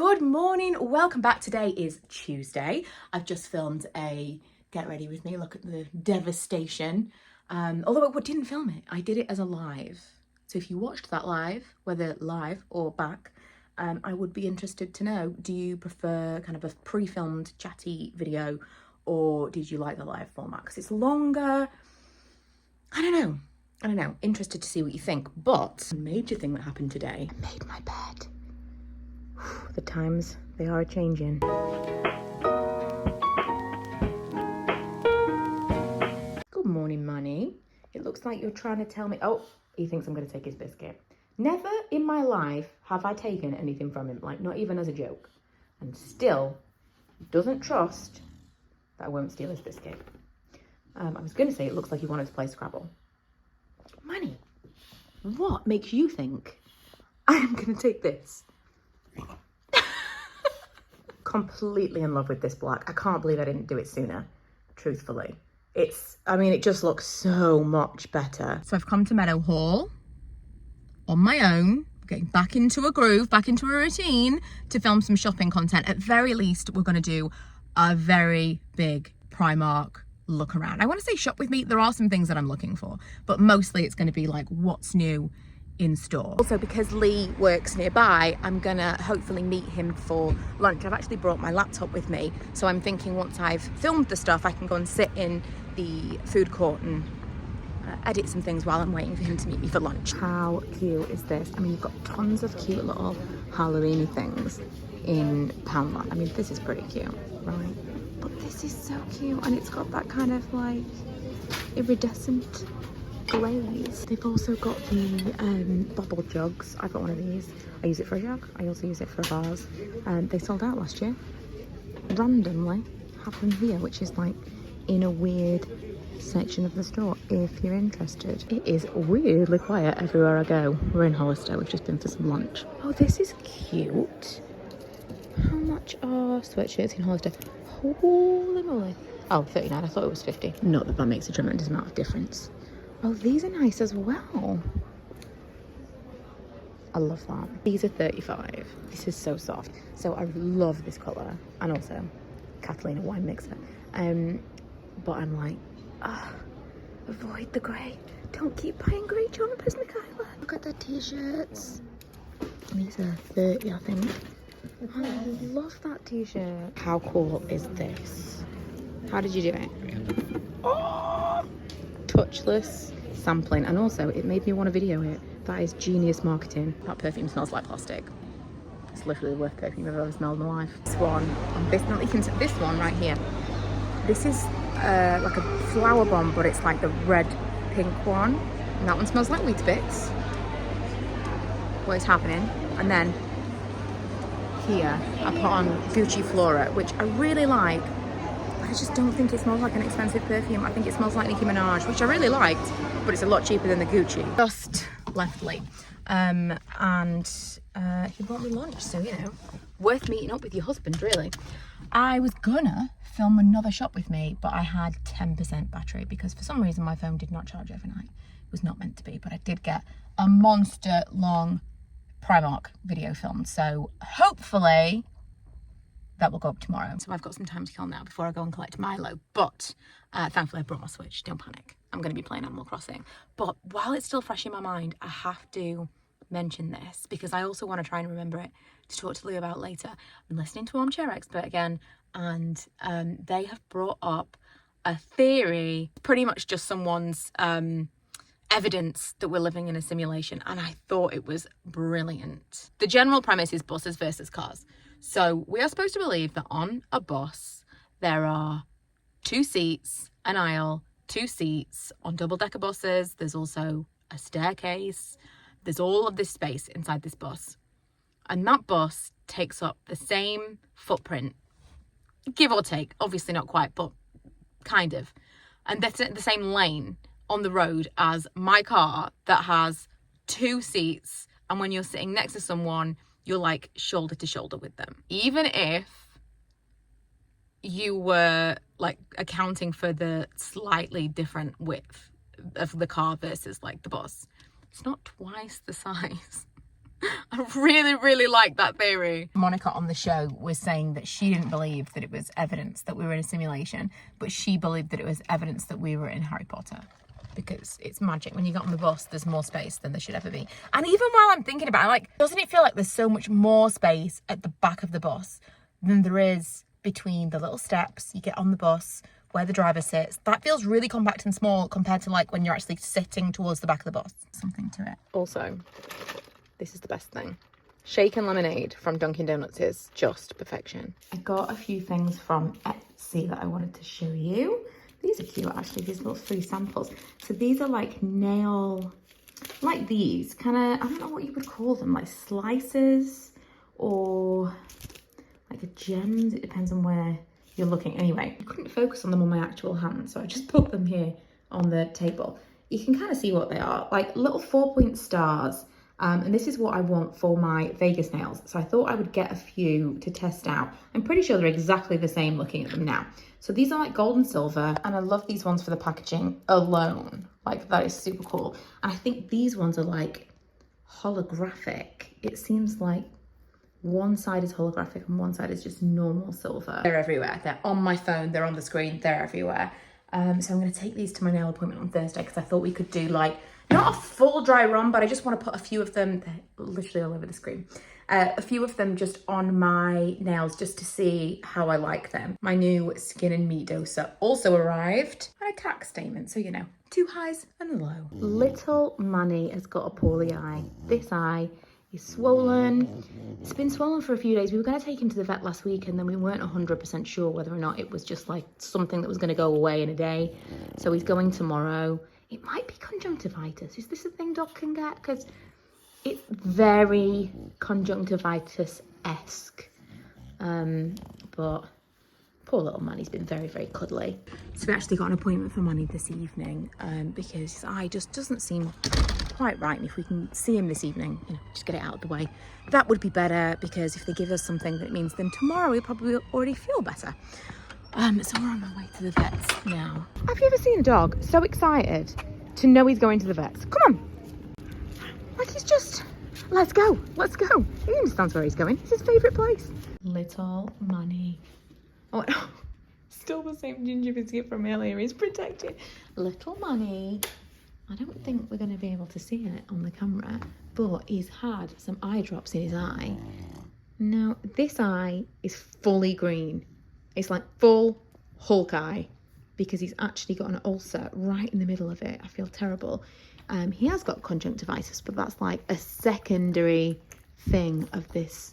Good morning, welcome back. Today is Tuesday. I've just filmed a get ready with me, look at the devastation. Although I didn't film it, I did it as a live. So if you watched that live, whether live or back, I would be interested to know, do you prefer kind of a pre-filmed chatty video or did you like the live format? Because it's longer. I don't know, interested to see what you think. But the major thing that happened today, I made my bed. The times, they are changing. Good morning, Manny. It looks like you're trying to tell me... Oh, he thinks I'm going to take his biscuit. Never in my life have I taken anything from him, like not even as a joke. And still doesn't trust that I won't steal his biscuit. I was going to say it looks like he wanted to play Scrabble. Manny, what makes you think I am going to take this? Completely in love with this black. I can't believe I didn't do it sooner, truthfully. It just looks so much better. So I've come to Meadow Hall on my own, getting back into a groove, back into a routine to film some shopping content. At very least, we're going to do a very big Primark look around. I want to say shop with me. There are some things that I'm looking for, but mostly it's going to be like what's new in store. Also, because Lee works nearby, I'm gonna hopefully meet him for lunch. I've actually brought my laptop with me, so I'm thinking once I've filmed the stuff, I can go and sit in the food court and edit some things while I'm waiting for him to meet me for lunch. How cute is this? I mean, you've got tons of cute little Halloween-y things in Poundland. I mean, this is pretty cute, right? But this is so cute, and it's got that kind of like iridescent glaze. They've also got the bubble jugs. I've got one of these. I use it for a jug. I also use it for a vase. They sold out last year. Randomly happened here, which is like in a weird section of the store if you're interested. It is weirdly quiet everywhere I go. We're in Hollister. We've just been for some lunch. Oh, this is cute. How much are sweatshirts in Hollister? Holy moly. Oh, 39. I thought it was 50. Not that makes a tremendous amount of difference. Oh, these are nice as well. I love that. These are 35. This is so soft. So I love this colour. And also, Catalina wine mixer. But I'm like, avoid the grey. Don't keep buying grey jumpers, Michaela. Look at the t-shirts. These are 30, I think. I love that t-shirt. How cool is this? How did you do it? Oh! Touchless sampling, and also it made me want to video it. That is genius marketing. That perfume smells like plastic. It's literally the worst perfume I've ever smelled in my life. This one, this one right here. This is like a flower bomb, but it's like the red pink one, and that one smells like Weetabix. What is happening? And then here I put on Gucci Flora, which I really like. I just don't think it smells like an expensive perfume. I think it smells like Nicki Minaj, which I really liked, but it's a lot cheaper than the Gucci. Just left Lee, and he brought me lunch, so you know, worth meeting up with your husband, really. I was gonna film another shop with me, but I had 10% battery because for some reason my phone did not charge overnight. It was not meant to be, but I did get a monster long Primark video filmed, so hopefully that will go up tomorrow. So I've got some time to kill now before I go and collect Milo. But thankfully I brought my Switch. Don't panic. I'm going to be playing Animal Crossing. But while it's still fresh in my mind, I have to mention this because I also want to try and remember it to talk to Lou about later. I'm listening to Armchair Expert again, and they have brought up a theory, pretty much just someone's evidence that we're living in a simulation, and I thought it was brilliant. The general premise is buses versus cars. So we are supposed to believe that on a bus, there are 2 seats, an aisle, 2 seats. On double-decker buses, there's also a staircase. There's all of this space inside this bus. And that bus takes up the same footprint, give or take, obviously not quite, but kind of. And that's the same lane on the road as my car that has 2 seats. And when you're sitting next to someone, you're like shoulder to shoulder with them. Even if you were like accounting for the slightly different width of the car versus like the bus, it's not twice the size. I really, really like that theory. Monica on the show was saying that she didn't believe that it was evidence that we were in a simulation, but she believed that it was evidence that we were in Harry Potter. Because it's magic. When you get on the bus, there's more space than there should ever be. And even while I'm thinking about it, like, doesn't it feel like there's so much more space at the back of the bus than there is between the little steps you get on the bus, where the driver sits? That feels really compact and small compared to like when you're actually sitting towards the back of the bus. Something to it. Also, this is the best thing. Shaken lemonade from Dunkin' Donuts is just perfection. I got a few things from Etsy that I wanted to show you. These are cute, actually, these little free samples. So these are like nail, like these, kind of, I don't know what you would call them, like slices or like a gems. It depends on where you're looking. Anyway, I couldn't focus on them on my actual hand, so I just put them here on the table. You can kind of see what they are, like little 4-point stars. And this is what I want for my Vegas nails. So I thought I would get a few to test out. I'm pretty sure they're exactly the same looking at them now. So these are like gold and silver, and I love these ones for the packaging alone. Like, that is super cool. And I think these ones are like holographic. It seems like one side is holographic and one side is just normal silver. They're everywhere. They're on my phone, they're on the screen, they're everywhere. So I'm gonna take these to my nail appointment on Thursday because I thought we could do like, not a full dry run, but I just want to put a few of them, they're literally all over the screen, a few of them just on my nails just to see how I like them. My new Skin and Me doser also arrived on a tax statement, so you know, 2 highs and a low. Little Manny has got a poorly eye. This eye is swollen. It's been swollen for a few days. We were going to take him to the vet last week and then we weren't 100% sure whether or not it was just like something that was going to go away in a day. So he's going tomorrow. It might be conjunctivitis. Is this a thing Doc can get? Because it's very conjunctivitis-esque. But poor little Manny's been very, very cuddly. So we actually got an appointment for Manny this evening because his eye just doesn't seem quite right. And if we can see him this evening, you know, just get it out of the way, that would be better, because if they give us something that means then tomorrow we probably already feel better. So we're on our way to the vets now. Have you ever seen a dog so excited to know he's going to the vets? Come on. Like he's just, let's go. He understands where he's going. It's his favourite place. Little Manny. Oh, no. Still the same ginger biscuit from earlier. He's protected. Little Manny. I don't think we're going to be able to see it on the camera, but he's had some eye drops in his eye. Now, this eye is fully green. It's like full Hulk eye because he's actually got an ulcer right in the middle of it. I feel terrible. He has got conjunctivitis, but that's like a secondary thing of this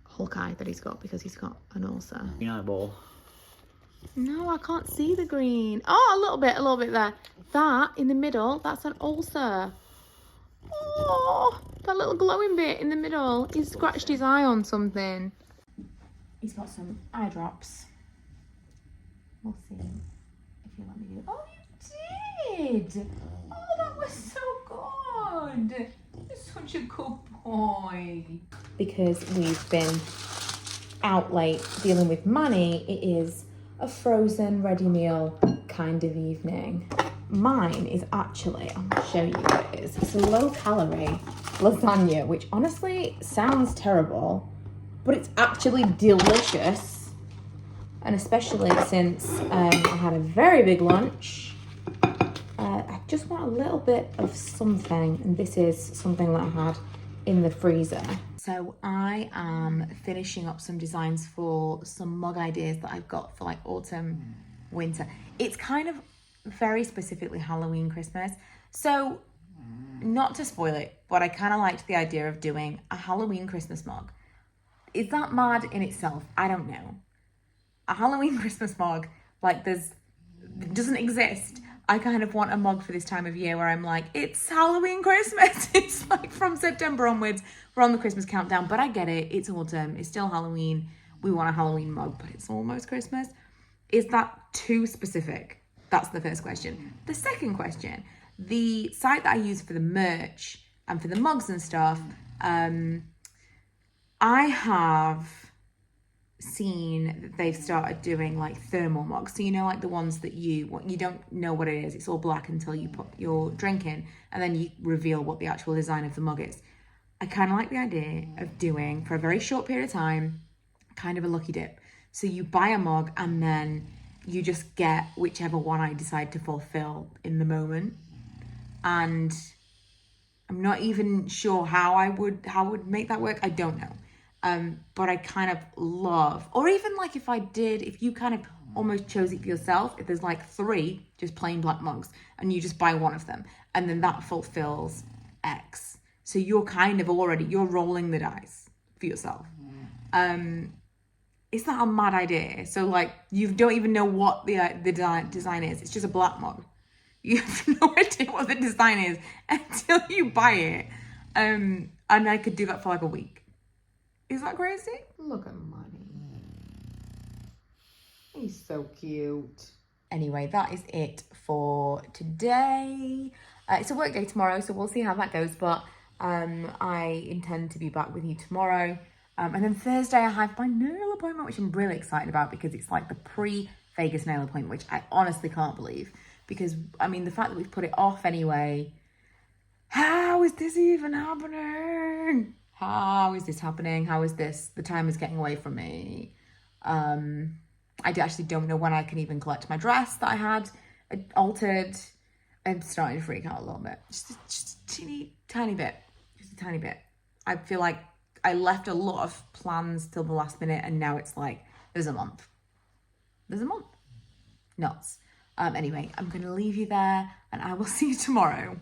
Hulk eye that he's got because he's got an ulcer. Green eyeball. No, I can't see the green. Oh, a little bit there. That in the middle, that's an ulcer. Oh, that little glowing bit in the middle. He's scratched his eye on something. He's got some eye drops. We'll see if you let me do it. Oh, you did! Oh, that was so good! You're such a good boy. Because we've been out late dealing with Manny, it is a frozen ready meal kind of evening. Mine is actually, I'm gonna show you what it is. It's a low calorie lasagna, which honestly sounds terrible, but it's actually delicious. And especially since I had a very big lunch, I just want a little bit of something, and this is something that I had in the freezer. So I am finishing up some designs for some mug ideas that I've got for like autumn, winter. It's kind of very specifically Halloween, Christmas. So not to spoil it, but I kind of liked the idea of doing a Halloween Christmas mug. Is that mad in itself? I don't know. A Halloween Christmas mug, like it doesn't exist. I kind of want a mug for this time of year where I'm like, it's Halloween Christmas. It's like from September onwards, we're on the Christmas countdown, but I get it. It's autumn, it's still Halloween. We want a Halloween mug, but it's almost Christmas. Is that too specific? That's the first question. The second question, the site that I use for the merch and for the mugs and stuff, I have seen that they've started doing like thermal mugs. So you know, like the ones that you don't know what it is. It's all black until you put your drink in and then you reveal what the actual design of the mug is. I kind of like the idea of doing, for a very short period of time, kind of a lucky dip. So you buy a mug and then you just get whichever one I decide to fulfill in the moment. And I'm not even sure how I would make that work. I don't know. But I kind of love, or even like if you kind of almost chose it for yourself, if there's like 3 just plain black mugs and you just buy one of them and then that fulfills X. So you're kind of you're rolling the dice for yourself. It's not a mad idea. So like you don't even know what the design is. It's just a black mug. You have no idea what the design is until you buy it. And I could do that for like a week. Is that crazy? Look at Money. He's so cute. Anyway, that is it for today. It's a work day tomorrow, so we'll see how that goes. But I intend to be back with you tomorrow. And then Thursday I have my nail appointment, which I'm really excited about because it's like the pre-Vegas nail appointment, which I honestly can't believe. Because, I mean, the fact that we've put it off anyway, how is this even happening? How is this happening? How is this? The time is getting away from me. I actually don't know when I can even collect my dress that I had altered. I'm starting to freak out a little bit. Just a teeny, tiny bit. Just a tiny bit. I feel like I left a lot of plans till the last minute and now it's like, there's a month. There's a month. Nuts. Anyway, I'm going to leave you there and I will see you tomorrow.